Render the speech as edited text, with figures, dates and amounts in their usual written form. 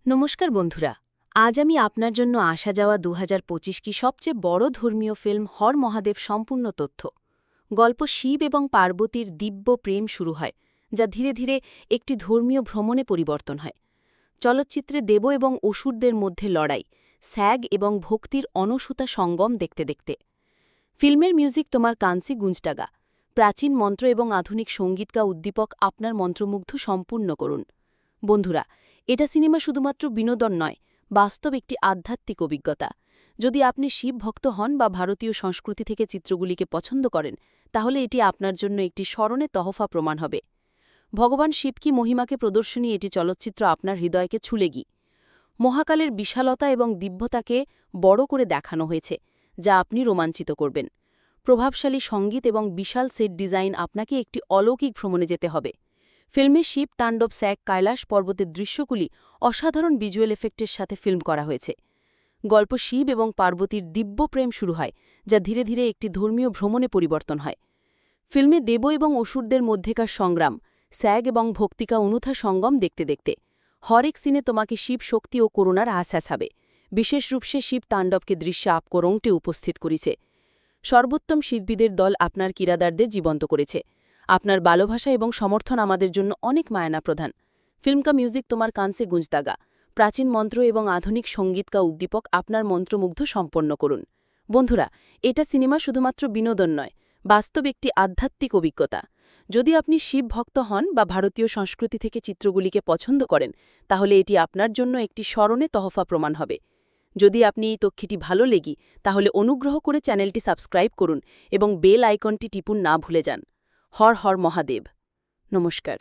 নমস্কার বন্ধুরা, আজ আমি আপনার জন্য আসা যাওয়া 2025 কি সবচেয়ে বড় ধর্মীয় ফিল্ম হর মহাদেব সম্পূর্ণ তথ্য। গল্প শিব এবং পার্বতীর দিব্য প্রেম শুরু হয়, যা ধীরে ধীরে একটি ধর্মীয় ভ্রমণে পরিবর্তন হয়। চলচ্চিত্রে দেব এবং অসুরদের মধ্যে লড়াই, স্যাগ এবং ভক্তির অনসূতা সঙ্গম দেখতে দেখতে। ফিল্মের মিউজিক তোমার কান্সি গুঞ্জটাগা, প্রাচীন মন্ত্র এবং আধুনিক সঙ্গীতকা উদ্দীপক আপনার মন্ত্রমুগ্ধ সম্পূর্ণ করুন। বন্ধুরা, এটা সিনেমা শুধুমাত্র বিনোদন নয়, বাস্তব একটি আধ্যাত্মিক অভিজ্ঞতা। যদি আপনি শিব ভক্ত হন বা ভারতীয় সংস্কৃতি থেকে চিত্রগুলিকে পছন্দ করেন, তাহলে এটি আপনার জন্য একটি স্মরণে তহফা প্রমাণ হবে। ভগবান শিব কি মহিমাকে প্রদর্শনী এটি চলচ্চিত্র আপনার হৃদয়কে ছুলে গি। মহাকালের বিশালতা এবং দিব্যতাকে বড় করে দেখানো হয়েছে, যা আপনি রোমাঞ্চিত করবেন। প্রভাবশালী সঙ্গীত এবং বিশাল সেট ডিজাইন আপনাকে একটি অলৌকিক ভ্রমণে যেতে হবে। ফিল্মে শিব তাণ্ডব স্যাগ কৈলাস পর্বতের দৃশ্যগুলি অসাধারণ ভিজুয়াল এফেক্টের সাথে ফিল্ম করা হয়েছে। গল্প শিব এবং পার্বতীর দিব্য প্রেম শুরু হয়, যা ধীরে ধীরে একটি ধর্মীয় ভ্রমণে পরিবর্তন হয়। ফিল্মে দেব এবং অসুরদের মধ্যেকার সংগ্রাম, স্যাগ এবং ভক্তিকা অনুথা সঙ্গম দেখতে দেখতে হরেক সিনে তোমাকে শিব শক্তি ও করুণার আশ্বাস হবে। বিশেষ রূপসে শিব তাণ্ডবকে দৃশ্যে আপকরংটে উপস্থিত করেছে। সর্বোত্তম শিল্পীদের দল আপনার কিরাদারদের জীবন্ত করেছে। আপনার ভালোবাসা এবং সমর্থন আমাদের জন্য অনেক মায়ানা প্রধান। ফিল্মকা মিউজিক তোমার কানসে গুঞ্জতাগা, প্রাচীন মন্ত্র এবং আধুনিক সঙ্গীতকা উদ্দীপক আপনার মন্ত্রমুগ্ধ সম্পন্ন করুন। বন্ধুরা, এটা সিনেমা শুধুমাত্র বিনোদন নয়, বাস্তব একটি আধ্যাত্মিক অভিজ্ঞতা। যদি আপনি শিব ভক্ত হন বা ভারতীয় সংস্কৃতি থেকে চিত্রগুলিকে পছন্দ করেন, তাহলে এটি আপনার জন্য একটি স্মরণে তহফা প্রমাণ হবে। যদি আপনি এই তথ্যটি ভালো লেগে, তাহলে অনুগ্রহ করে চ্যানেলটি সাবস্ক্রাইব করুন এবং বেল আইকনটি টিপুন না ভুলে যান। হর হর মহাদেব। নমস্কার।